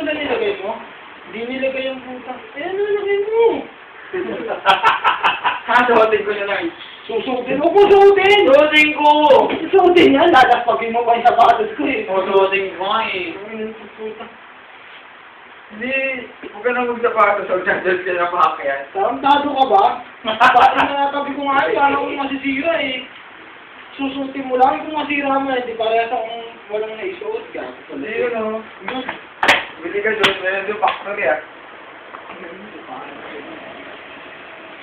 ko na nilagay mo. Hindi nilagay yung puta. Eh, ano nilagay mo? Suotin ko na lang. Susutin mo ko, susutin! Suotin ko! Susutin yan, lalaspagin mo pa yung sapatos ko eh. Suotin ko nga eh. Puta. Hindi, huwag ka na magsapatos. Huwag nandun ka na makakyan. Tarantado ka ba? Bakit natabi ko nga eh, kala ko masisira eh. Susutin mo lang kung masira mo eh, di parehas akong walang naisuot ka. Hindi yun o. Bili ka doon, mayroon doon factory ah.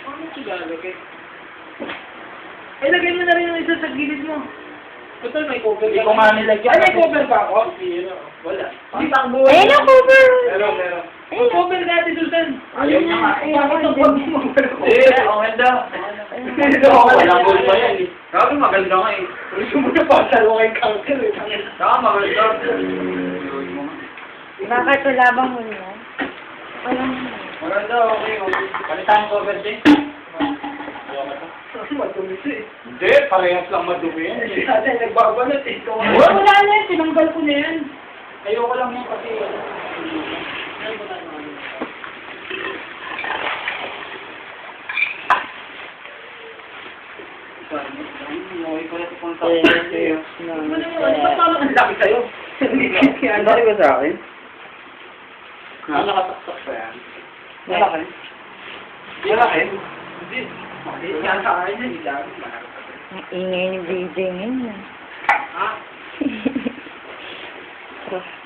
Paano ito lalagay? Eh, lagay mo na rin yung isa sa gilid mo. Total, may cover. Hindi ko nga nilagyan. Ay, may cover ba ako? Wala. Hindi takbo. Ayun ang cover! Meron. May cover natin, Susan. Ayaw niya nga. Bakit ang pag mo? Eh, okay daw. Walang gold pa yan eh. Sabi maganda nga eh. Gusto mo na pa sa lukay kanker eh. Saka maganda. Bakit wala bang huli mo? Walang Maganda, okay. Palitan cover din. Madumi siya eh. Hindi, parehas lang madumi yan eh. Dati nagbabalat eh. Wala na yan, tinanggal ko na yan. Ayoko lang yan kasi. Ang laki sa'yo. Ano ba sa akin? Nakataktak pa yan. Malaki. Malaki? Hindi. Yan sa akin yan. Ang ingay ni BJ ngayon. Ha? Trust